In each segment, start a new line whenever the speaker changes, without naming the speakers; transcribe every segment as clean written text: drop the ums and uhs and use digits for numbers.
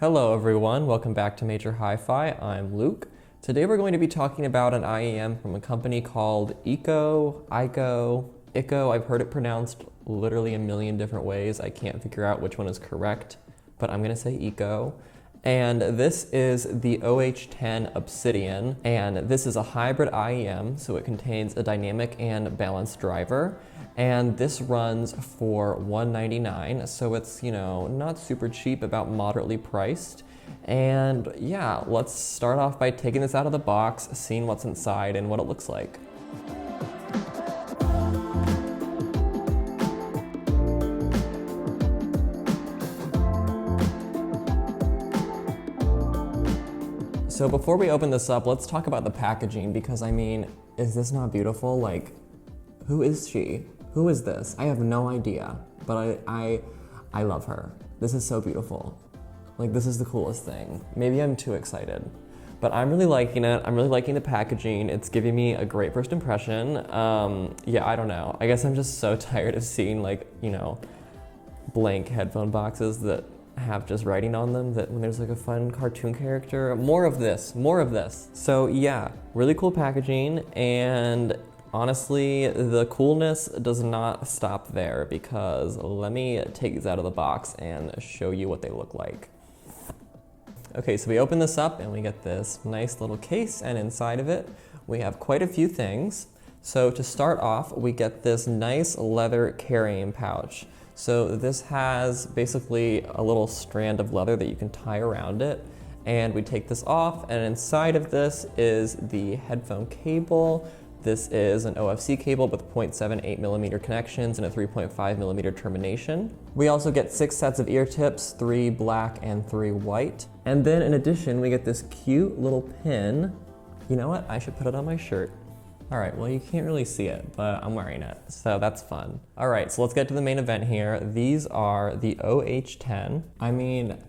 Hello everyone, welcome back to Major Hi-Fi. I'm Luke. Today we're going to be talking about an IEM from a company called Ikko. I've heard it pronounced literally a million different ways. I can't figure out which one is correct, but I'm gonna say Ikko. And this is the OH10 Obsidian, and this is a hybrid IEM, so it contains a dynamic and balanced driver. And this runs for $199, so it's, not super cheap, about moderately priced. And yeah, let's start off by taking this out of the box, seeing what's inside and what it looks like. So before we open this up, let's talk about the packaging, because is this not beautiful? Like, who is she? Who is this? I have no idea, but I love her. This is so beautiful. Like, this is the coolest thing. Maybe I'm too excited, but I'm really liking it. I'm really liking the packaging. It's giving me a great first impression. Yeah, I don't know. I guess I'm just so tired of seeing blank headphone boxes that have just writing on them, that when there's like a fun cartoon character, more of this. So yeah, really cool packaging, and honestly, the coolness does not stop there, because let me take these out of the box and show you what they look like. Okay, so we open this up and we get this nice little case, and inside of it, we have quite a few things. So to start off, we get this nice leather carrying pouch. So this has basically a little strand of leather that you can tie around it. And we take this off, and inside of this is the headphone cable. This is an OFC cable with 0.78 millimeter connections and a 3.5 millimeter termination. We also get 6 sets of ear tips, 3 black and 3 white. And then in addition, we get this cute little pin. You know what? I should put it on my shirt. All right, well, you can't really see it, but I'm wearing it, so that's fun. All right, so let's get to the main event here. These are the OH10.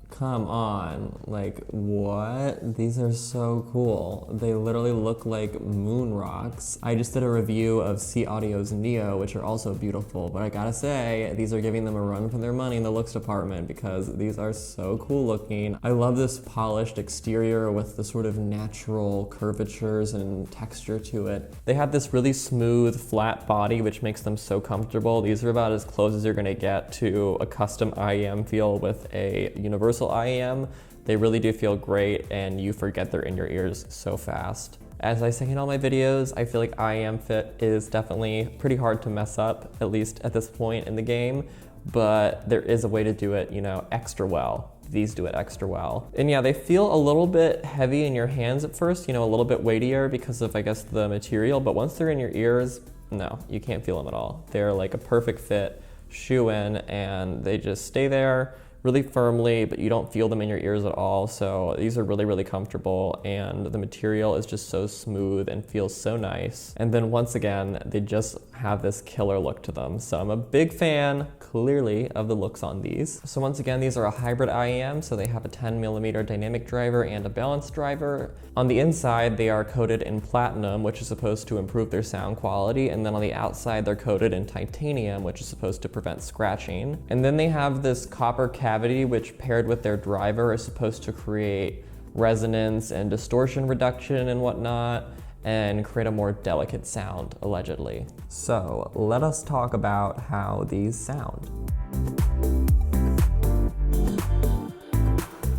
Come on, like, what? These are so cool. They literally look like moon rocks. I just did a review of C Audio's Neo, which are also beautiful, but I gotta say, these are giving them a run for their money in the looks department, because these are so cool looking. I love this polished exterior with the sort of natural curvatures and texture to it. They have this really smooth, flat body, which makes them so comfortable. These are about as close as you're gonna get to a custom IEM feel with a universal IEM. They really do feel great, and you forget they're in your ears so fast. As I say in all my videos, I feel like IEM fit is definitely pretty hard to mess up, at least at this point in the game, but there is a way to do it, extra well. These do it extra well. And yeah, they feel a little bit heavy in your hands at first, a little bit weightier because of, I guess, the material, but once they're in your ears, no, you can't feel them at all. They're like a perfect fit, shoe in, and they just stay there really firmly, but you don't feel them in your ears at all. So these are really, really comfortable, and the material is just so smooth and feels so nice. And then once again, they just have this killer look to them. So I'm a big fan, clearly, of the looks on these. So once again, these are a hybrid IEM, so they have a 10 millimeter dynamic driver and a balanced driver. On the inside, they are coated in platinum, which is supposed to improve their sound quality. And then on the outside, they're coated in titanium, which is supposed to prevent scratching. And then they have this copper cavity, which paired with their driver is supposed to create resonance and distortion reduction and whatnot, and create a more delicate sound, allegedly. So let us talk about how these sound.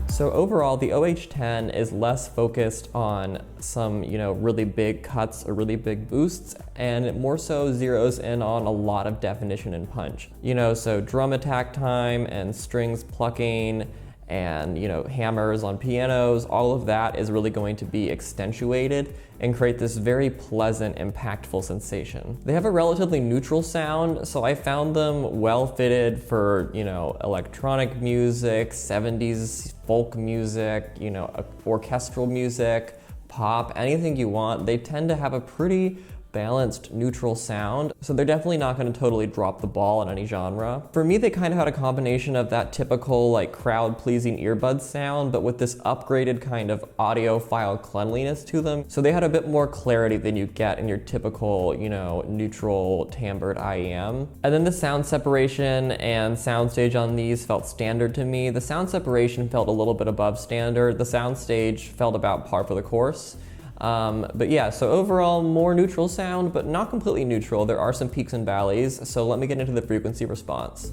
So overall, the OH10 is less focused on some, really big cuts or really big boosts, and it more so zeroes in on a lot of definition and punch. So drum attack time and strings plucking and, hammers on pianos, all of that is really going to be accentuated and create this very pleasant, impactful sensation. They have a relatively neutral sound, so I found them well fitted for, electronic music, 70s folk music, orchestral music, pop, anything you want. They tend to have a pretty balanced, neutral sound. So they're definitely not going to totally drop the ball in any genre. For me, they kind of had a combination of that typical like crowd-pleasing earbud sound, but with this upgraded kind of audiophile cleanliness to them. So they had a bit more clarity than you get in your typical, you know, neutral timbred IEM. And then the sound separation and soundstage on these felt standard to me. The sound separation felt a little bit above standard. The soundstage felt about par for the course. But yeah, so overall more neutral sound, but not completely neutral. There are some peaks and valleys, so let me get into the frequency response.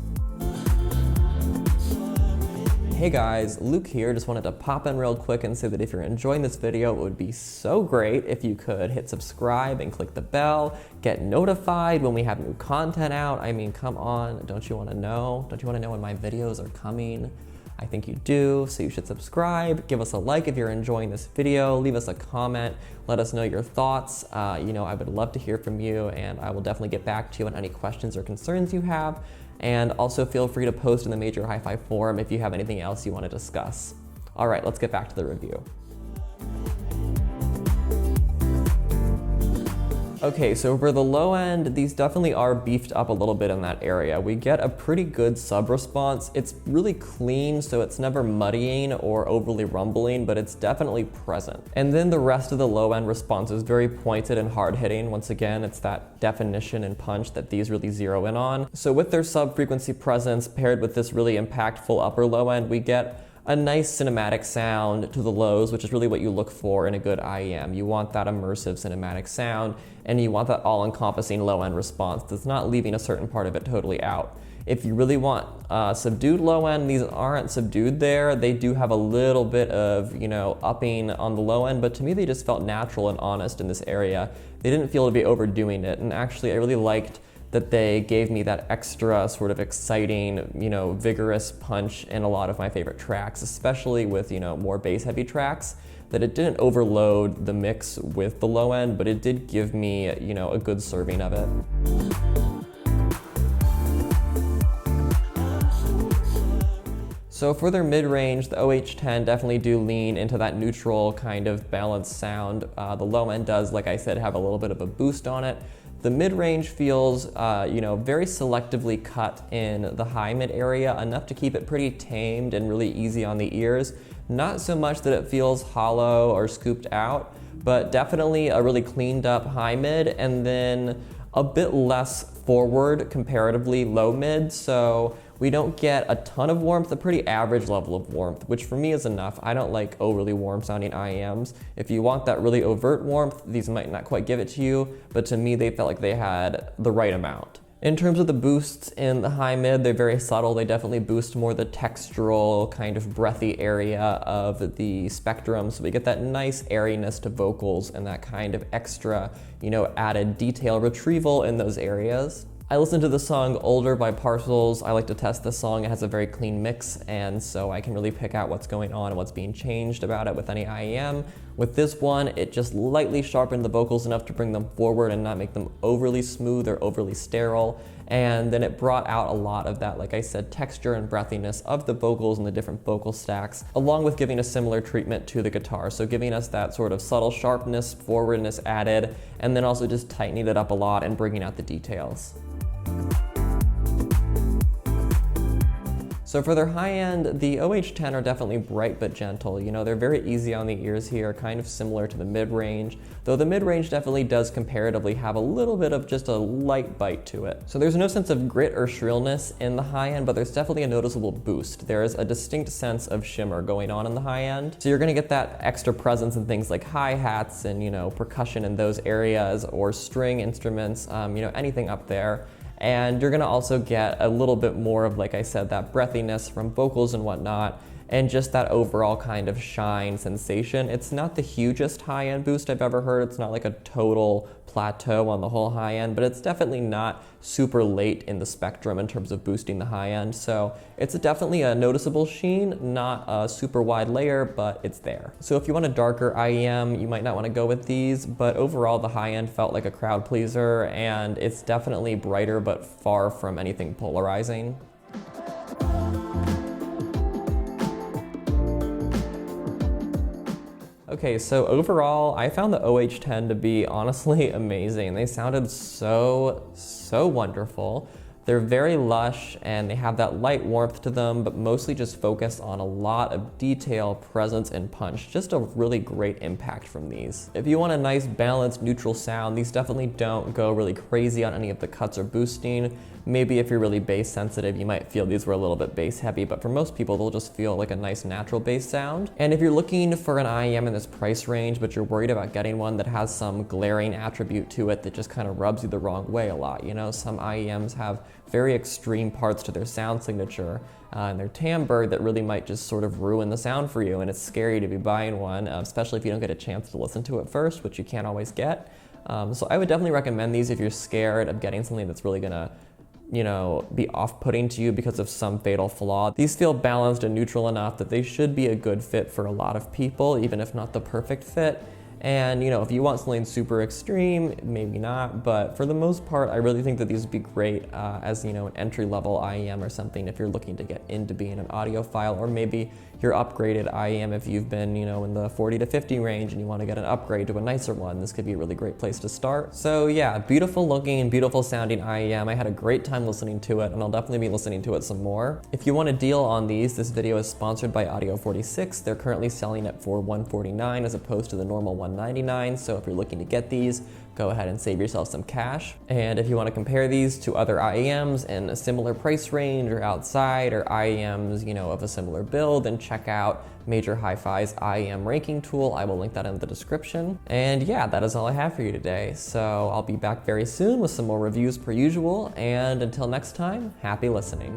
Hey guys, Luke here. Just wanted to pop in real quick and say that if you're enjoying this video, it would be so great if you could hit subscribe and click the bell, get notified when we have new content out. I mean, come on, don't you want to know? Don't you want to know when my videos are coming? I think you do, so you should subscribe, give us a like if you're enjoying this video, leave us a comment, let us know your thoughts. You know, I would love to hear from you, and I will definitely get back to you on any questions or concerns you have. And also feel free to post in the Major Hi-Fi forum if you have anything else you want to discuss. All right, let's get back to the review. Okay, so for the low end, these definitely are beefed up a little bit in that area. We get a pretty good sub response. It's really clean, so it's never muddying or overly rumbling, but it's definitely present. And then the rest of the low end response is very pointed and hard hitting. Once again, it's that definition and punch that these really zero in on. So with their sub frequency presence paired with this really impactful upper low end, we get a nice cinematic sound to the lows, which is really what you look for in a good IEM. You want that immersive cinematic sound, and you want that all-encompassing low-end response that's not leaving a certain part of it totally out. If you really want subdued low-end, these aren't subdued there. They do have a little bit of, you know, upping on the low end, but to me they just felt natural and honest in this area. They didn't feel to be overdoing it, and actually I really liked that they gave me that extra sort of exciting, you know, vigorous punch in a lot of my favorite tracks, especially with, you know, more bass heavy tracks, that it didn't overload the mix with the low end, but it did give me, you know, a good serving of it. So for their mid-range, the OH10 definitely do lean into that neutral kind of balanced sound. The low end does, like I said, have a little bit of a boost on it. The mid-range feels, you know, very selectively cut in the high-mid area, enough to keep it pretty tamed and really easy on the ears. Not so much that it feels hollow or scooped out, but definitely a really cleaned up high-mid, and then a bit less forward comparatively low-mid, so we don't get a ton of warmth, a pretty average level of warmth, which for me is enough. I don't like overly warm sounding IEMs. If you want that really overt warmth, these might not quite give it to you, but to me they felt like they had the right amount. In terms of the boosts in the high mid, they're very subtle. They definitely boost more the textural kind of breathy area of the spectrum. So we get that nice airiness to vocals and that kind of extra, you know, added detail retrieval in those areas. I listened to the song Older by Parcels. I like to test this song. It has a very clean mix, and so I can really pick out what's going on and what's being changed about it with any IEM. With this one, it just lightly sharpened the vocals enough to bring them forward and not make them overly smooth or overly sterile. And then it brought out a lot of that, like I said, texture and breathiness of the vocals and the different vocal stacks, along with giving a similar treatment to the guitar. So giving us that sort of subtle sharpness, forwardness added, and then also just tightening it up a lot and bringing out the details. So for their high end, the OH10 are definitely bright but gentle. You know, they're very easy on the ears here, kind of similar to the mid-range, though the mid-range definitely does comparatively have a little bit of just a light bite to it. So there's no sense of grit or shrillness in the high end, but there's definitely a noticeable boost. There is a distinct sense of shimmer going on in the high end. So you're gonna get that extra presence in things like hi-hats and, you know, percussion in those areas, or string instruments, you know, anything up there. And you're gonna also get a little bit more of, like I said, that breathiness from vocals and whatnot, and just that overall kind of shine sensation. It's not the hugest high-end boost I've ever heard. It's not like a total plateau on the whole high end, but it's definitely not super late in the spectrum in terms of boosting the high end. So it's definitely a noticeable sheen, not a super wide layer, but it's there. So if you want a darker IEM, you might not want to go with these, but overall the high end felt like a crowd pleaser, and it's definitely brighter but far from anything polarizing. Okay, so overall, I found the OH10 to be honestly amazing. They sounded so wonderful. They're very lush and they have that light warmth to them, but mostly just focused on a lot of detail, presence, and punch. Just a really great impact from these. If you want a nice balanced neutral sound, these definitely don't go really crazy on any of the cuts or boosting. Maybe if you're really bass sensitive, you might feel these were a little bit bass heavy, but for most people, they'll just feel like a nice natural bass sound. And if you're looking for an IEM in this price range, but you're worried about getting one that has some glaring attribute to it that just kind of rubs you the wrong way a lot, you know, some IEMs have very extreme parts to their sound signature and their timbre that really might just sort of ruin the sound for you, and it's scary to be buying one, especially if you don't get a chance to listen to it first, which you can't always get. So I would definitely recommend these if you're scared of getting something that's really gonna, you know, be off-putting to you because of some fatal flaw. These feel balanced and neutral enough that they should be a good fit for a lot of people, even if not the perfect fit. And, you know, if you want something super extreme, maybe not, but for the most part, I really think that these would be great as, you know, an entry-level IEM or something if you're looking to get into being an audiophile, or maybe your upgraded IEM if you've been, you know, in the 40 to 50 range and you want to get an upgrade to a nicer one. This could be a really great place to start. So yeah, beautiful looking and beautiful sounding IEM. I had a great time listening to it, and I'll definitely be listening to it some more. If you want a deal on these, this video is sponsored by Audio 46. They're currently selling it for $149 as opposed to the normal $199. So if you're looking to get these, go ahead and save yourself some cash. And if you want to compare these to other IEMs in a similar price range or outside, or IEMs, you know, of a similar build, then check out Major Hi-Fi's IEM ranking tool. I will link that in the description. And yeah, that is all I have for you today. So I'll be back very soon with some more reviews per usual. And until next time, happy listening.